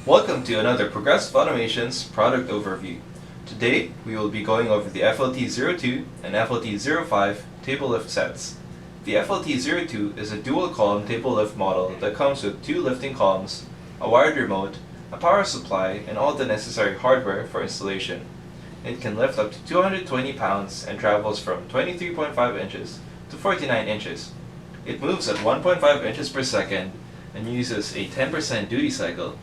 Welcome to another Progressive Automation's product overview. Today, we will be going over the FLT-02 and FLT-05 table lift sets. The FLT-02 is a dual column table lift model that comes with two lifting columns, a wired remote, a power supply, and all the necessary hardware for installation. It can lift up to 220 pounds and travels from 23.5 inches to 49 inches. It moves at 1.5 inches per second and uses a 10% duty cycle.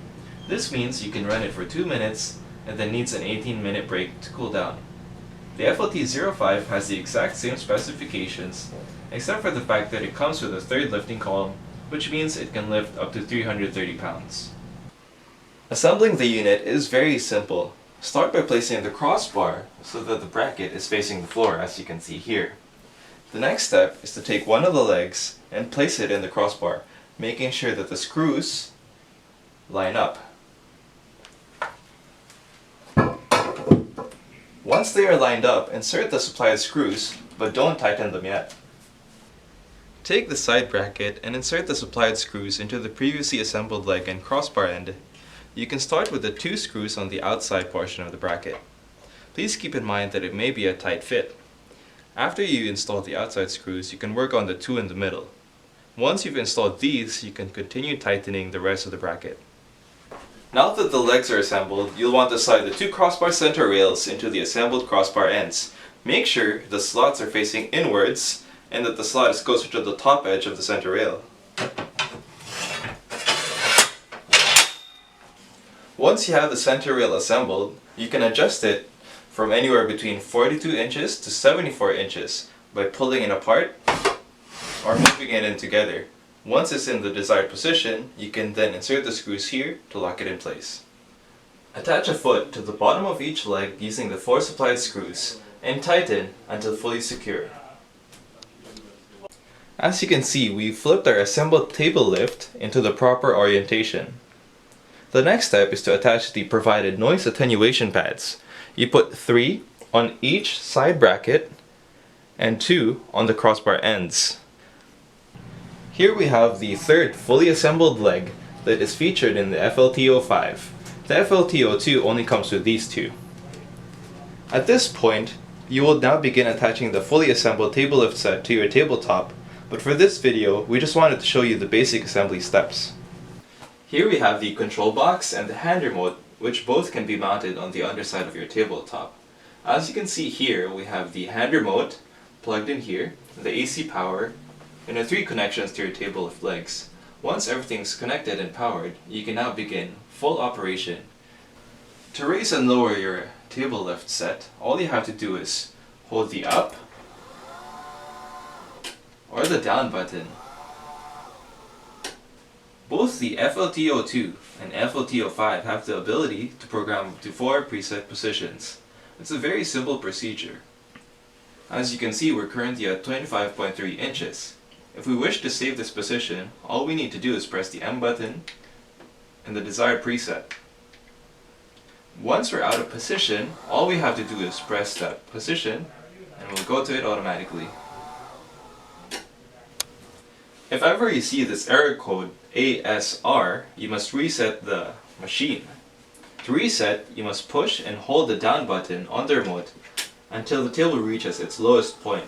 This means you can run it for 2 minutes and then needs an 18-minute break to cool down. The FLT-05 has the exact same specifications except for the fact that it comes with a third lifting column, which means it can lift up to 330 pounds. Assembling the unit is very simple. Start by placing the crossbar so that the bracket is facing the floor, as you can see here. The next step is to take one of the legs and place it in the crossbar, making sure that the screws line up. Once they are lined up, insert the supplied screws, but don't tighten them yet. Take the side bracket and insert the supplied screws into the previously assembled leg and crossbar end. You can start with the 2 screws on the outside portion of the bracket. Please keep in mind that it may be a tight fit. After you install the outside screws, you can work on the 2 in the middle. Once you've installed these, you can continue tightening the rest of the bracket. Now that the legs are assembled, you'll want to slide the 2 crossbar center rails into the assembled crossbar ends. Make sure the slots are facing inwards and that the slot is closer to the top edge of the center rail. Once you have the center rail assembled, you can adjust it from anywhere between 42 inches to 74 inches by pulling it apart or moving it in together. Once it's in the desired position, you can then insert the screws here to lock it in place. Attach a foot to the bottom of each leg using the 4 supplied screws and tighten until fully secure. As you can see, we flipped our assembled table lift into the proper orientation. The next step is to attach the provided noise attenuation pads. You put 3 on each side bracket and 2 on the crossbar ends. Here we have the third fully assembled leg that is featured in the FLT-05. The FLT-02 only comes with these 2. At this point, you will now begin attaching the fully assembled table lift set to your tabletop, but for this video, we just wanted to show you the basic assembly steps. Here we have the control box and the hand remote, which both can be mounted on the underside of your tabletop. As you can see here, we have the hand remote plugged in here, the AC power, and the 3 connections to your table lift legs. Once everything's connected and powered, you can now begin full operation. To raise and lower your table lift set, all you have to do is hold the up or the down button. Both the FLT-02 and FLT-05 have the ability to program up to 4 preset positions. It's a very simple procedure. As you can see, we're currently at 25.3 inches. If we wish to save this position, all we need to do is press the M button and the desired preset. Once we're out of position, all we have to do is press that position and we'll go to it automatically. If ever you see this error code ASR, you must reset the machine. To reset, you must push and hold the down button on the remote until the table reaches its lowest point.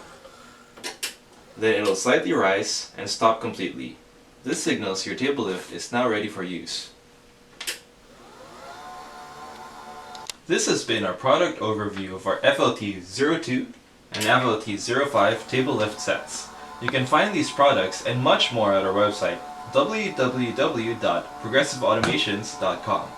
Then it will slightly rise and stop completely. This signals your table lift is now ready for use. This has been our product overview of our FLT-02 and FLT-05 table lift sets. You can find these products and much more at our website, www.progressiveautomations.com.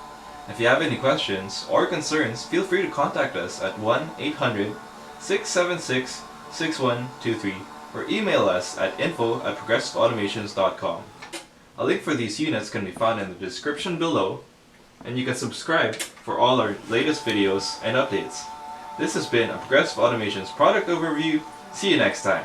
If you have any questions or concerns, feel free to contact us at 1-800-676-6123 or email us at info@progressiveautomations.com. A link for these units can be found in the description below, and you can subscribe for all our latest videos and updates. This has been a Progressive Automations product overview. See you next time.